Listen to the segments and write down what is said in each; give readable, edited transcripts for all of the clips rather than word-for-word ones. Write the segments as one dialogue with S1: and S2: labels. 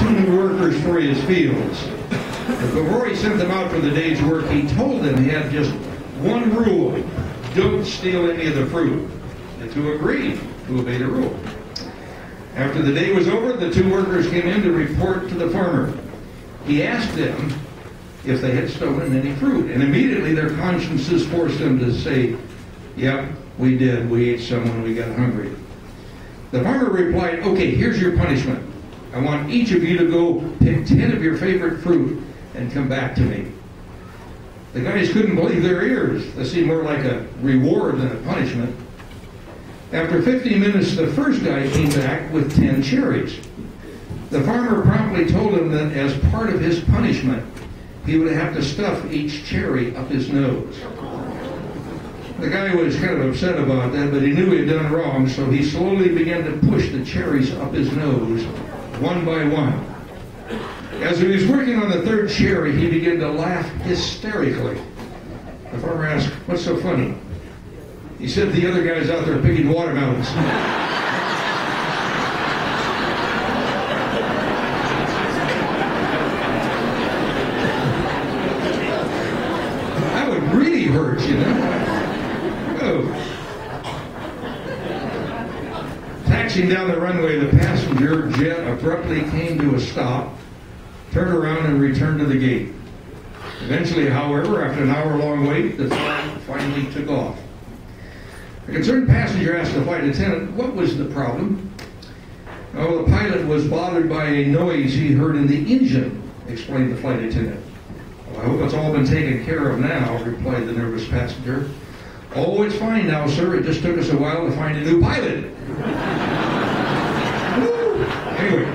S1: 2 new workers for his fields. But before he sent them out for the day's work, he told them he had just one rule: don't steal any of the fruit. The two agreed to obey the rule. After the day was over, the 2 workers came in to report to the farmer. He asked them if they had stolen any fruit, and immediately their consciences forced them to say, "Yep, we did. We ate some when we got hungry." The farmer replied, "Okay, here's your punishment. I want each of you to go pick 10 of your favorite fruit and come back to me." The guys couldn't believe their ears. This seemed more like a reward than a punishment. After 15 minutes, the first guy came back with 10 cherries. The farmer promptly told him that as part of his punishment, he would have to stuff each cherry up his nose. The guy was kind of upset about that, but he knew he had done wrong, so he slowly began to push the cherries up his nose, one by one. As he was working on the 3rd cherry, he began to laugh hysterically. The farmer asked, "What's so funny?" He said, "The other guy's out there picking watermelons." That would really hurt, you know. Oh. Taxiing down the runway, the passenger jet abruptly came to a stop, turned around, and returned to the gate. Eventually, however, after an hour-long wait, the flight finally took off. The concerned passenger asked the flight attendant, "What was the problem?" "Oh, the pilot was bothered by a noise he heard in the engine," explained the flight attendant. "Well, I hope it's all been taken care of now," replied the nervous passenger. "Oh, it's fine now, sir. It just took us a while to find a new pilot." Anyway,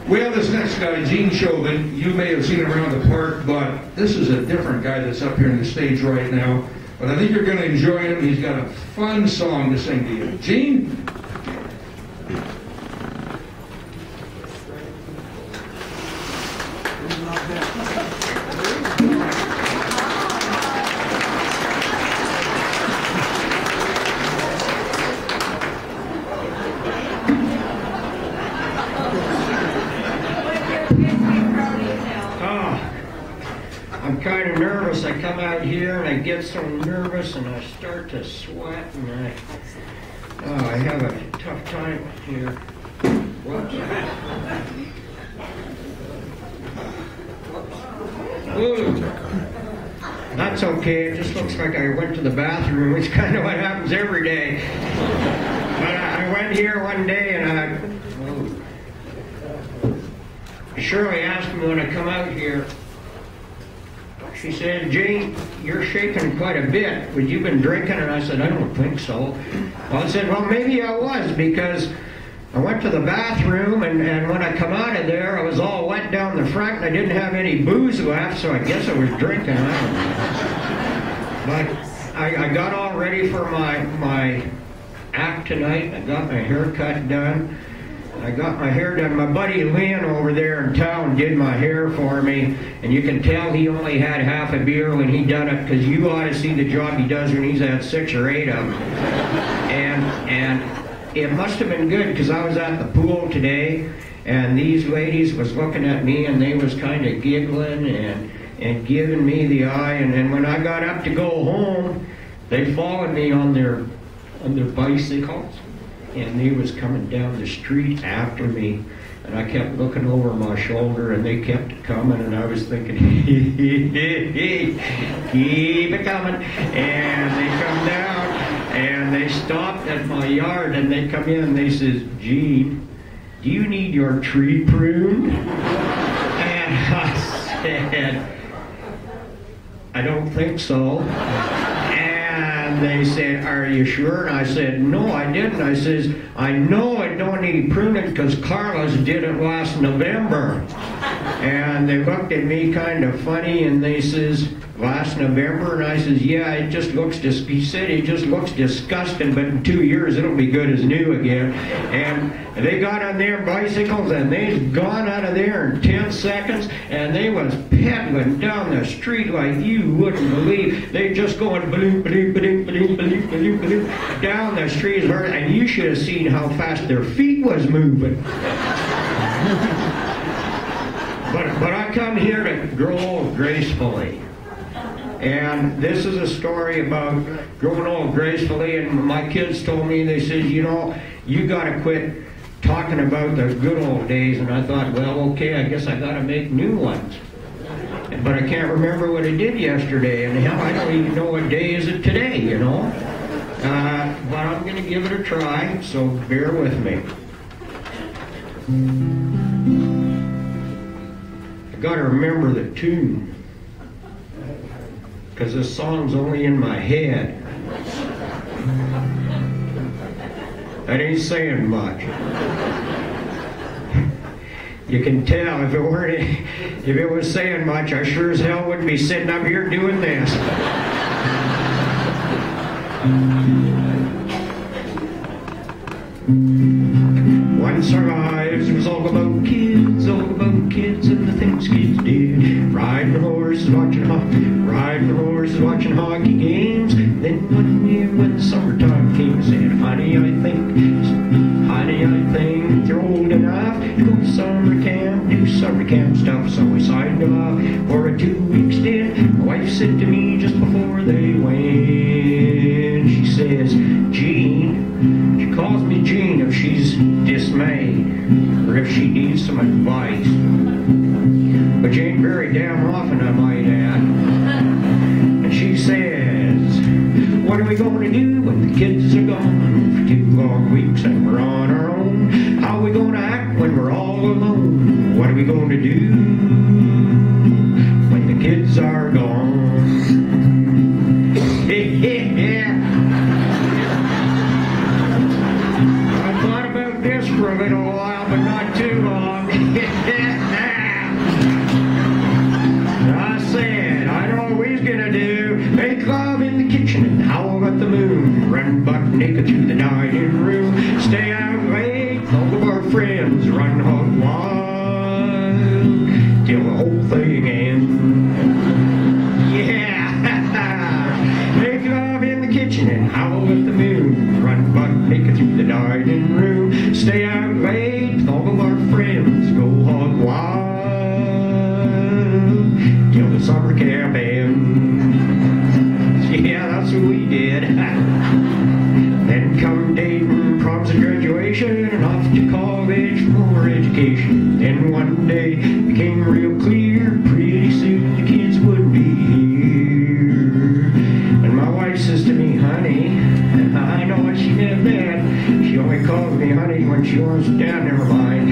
S1: we have this next guy, Chovin2. You may have seen him around the park, but this is a different guy that's up here on the stage right now. But I think you're going to enjoy him. He's got a fun song to sing to you. Gene?
S2: I'm kind of nervous. I come out here and I get so nervous and I start to sweat and I have a tough time here. Whoops. Ooh. That's okay. It just looks like I went to the bathroom, which is kind of what happens every day. But I went here one day and Shirley asked me when I come out here, she said, "Jane, you're shaking quite a bit. Would you been drinking?" And I said, "I don't think so." Well, I said, "Well, maybe I was, because I went to the bathroom and when I come out of there, I was all wet down the front and I didn't have any booze left, so I guess I was drinking. I don't know." But I got all ready for my act tonight. I got my haircut done. I got my hair done. My buddy Lynn over there in town did my hair for me, and you can tell he only had half a beer when he done it, because you ought to see the job he does when he's had 6 or 8 of them. And it must have been good, because I was at the pool today, and these ladies was looking at me, and they was kind of giggling and giving me the eye, and then when I got up to go home, they followed me on their bicycles. And they was coming down the street after me, and I kept looking over my shoulder, and they kept coming, and I was thinking, keep it coming. And they come down, and they stopped at my yard, and they come in, and they says, "Gene, do you need your tree pruned?" And I said, "I don't think so." And they said, "Are you sure?" And I said, "No, I didn't." I says, "I know it don't need pruning because Carlos did it last November." And they looked at me kind of funny, and they says, "Last November?" And I says, "Yeah, it just looks," he said, "it just looks disgusting, but in 2 years it'll be good as new again." And they got on their bicycles, and they's gone out of there in 10 seconds, and they was pedaling down the street like you wouldn't believe. They just going bloop, bloop, bloop, bloop, bloop, bloop, bloop, down the street, and you should have seen how fast their feet was moving. come here to grow old gracefully. And this is a story about growing old gracefully, and my kids told me, they said, you know, you got to quit talking about the good old days. And I thought, well, okay, I guess I got to make new ones. But I can't remember what I did yesterday, and hell, I don't even know what day is it today, you know. But I'm going to give it a try, so bear with me. I got to remember the tune, because this song's only in my head. That ain't saying much. You can tell if it was saying much, I sure as hell wouldn't be sitting up here doing this. Once our lives was all about kids, and the things kids did. Riding horses, watching hockey games. Then one year when summertime came, said, honey, I think you're old enough to go to summer camp, do summer camp stuff. So we signed off for a 2-week stint. My wife said to me just before they went, she says, Gene, she calls me Gene if she's dismayed or if she needs some advice. But she ain't very damn often, I might add. And she says, what are we going to do when the kids are gone for 2 long weeks and we're on our own? How are we going to act when we're all alone? What are we going to do when the kids are gone? I thought about this for a little while, but not too long. I said, I know what we's gonna do. Make love in the kitchen and howl at the moon. Run buck naked through the dining room. Stay out late, all of our friends. Run hog wild till the whole thing ends. Yeah! Make love in the kitchen and howl at the moon. Run buck naked through the dining room. Stay out late, all of our friends. Go hog wild till the summer camp ends. Yeah, that's what we did. Then come dating, proms and graduation, and off to college for more education. Then one day became real clear, pretty soon the kids would be here. And my wife says to me, honey, and I know what she meant then. She only calls me honey when she wants to down, never mind.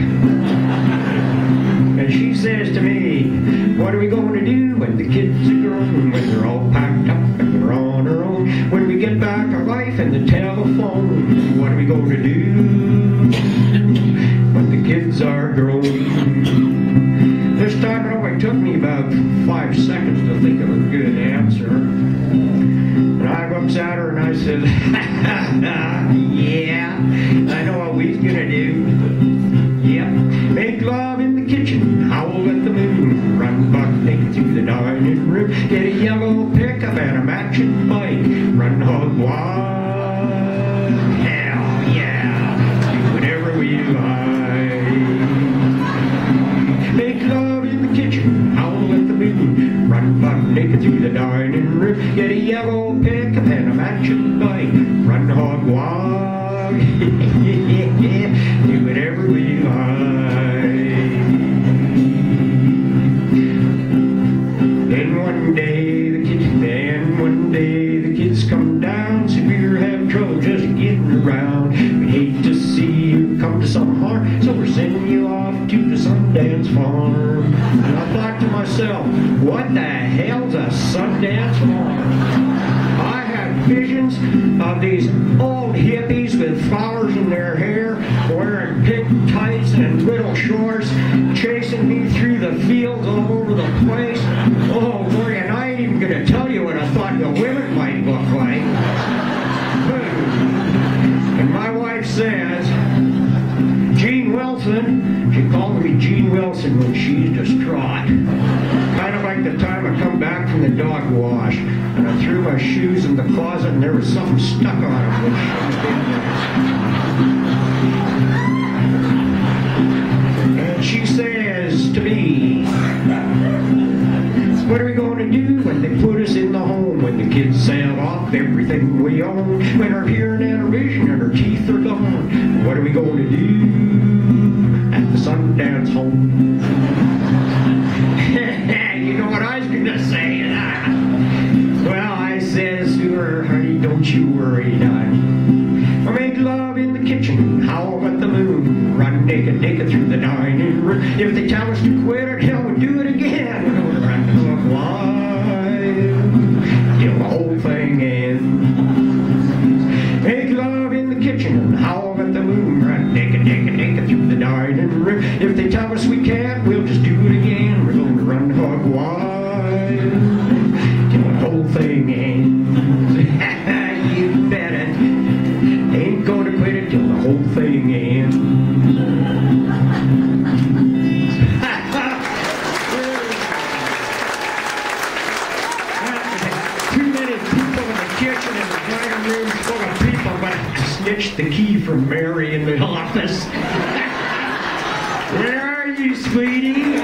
S2: And she says to me, what are we going to do when the kids are grown, when they're all packed up and we're on our own? When we get back our life and the telephone, what are we going to do when the kids are grown? This time it only took me about 5 seconds to think of a good answer. And I looks at her and I said, yeah, I know what we's gonna do. Yep, make love in the kitchen, howl at the moon, run buck naked through the dining room, get a yellow pickup and a matching bike, run hog wild, hell yeah, do whatever we like. Make love in the kitchen, howl at the moon, run buck naked through the dining room, get a yellow pickup and a matching bike, run hog wild. Do whatever we like. Then one day the kids come down, so we're having trouble just getting around. We hate to see you come to some harm, so we're sending you off to the Sundance Farm. And I thought to myself, what the hell's a Sundance Farm? I had visions of these old hippies with flowers in their hair, wearing pink tights and little shorts, chasing me through the fields all over the place. Oh boy, and I ain't even gonna tell you what I thought the women might look like. And my wife says, Gene Wilson, she called me Gene Wilson when she's distraught. Kind of like the time I come back from the dog wash and I threw my shoes in the closet and there was something stuck on them when she was in there. And she says to me, What are we going to do when they put us in the home? When the kids sell off everything we own? When our hearing and our vision and our teeth are gone? What are we going to do at the Sundance home? You know what I was going to say? Well, I says to her, honey, don't you worry, darling. I'll make love in the kitchen, howl at the moon, run naked through the dining room. If they tell us to quit it, hell, we'll do it again. We're going to run hog wild till the whole thing ends. Make love in the kitchen, howl at the moon, run naked through the dining room. If they tell us we can't, we'll just do it again. We're going to run hog wild till the whole thing ends. You bet it. Ain't going to quit it till the whole thing ends. Too many people in the kitchen and the dining room full of people, but I snitched the key from Mary in the office. Where are you, sweetie?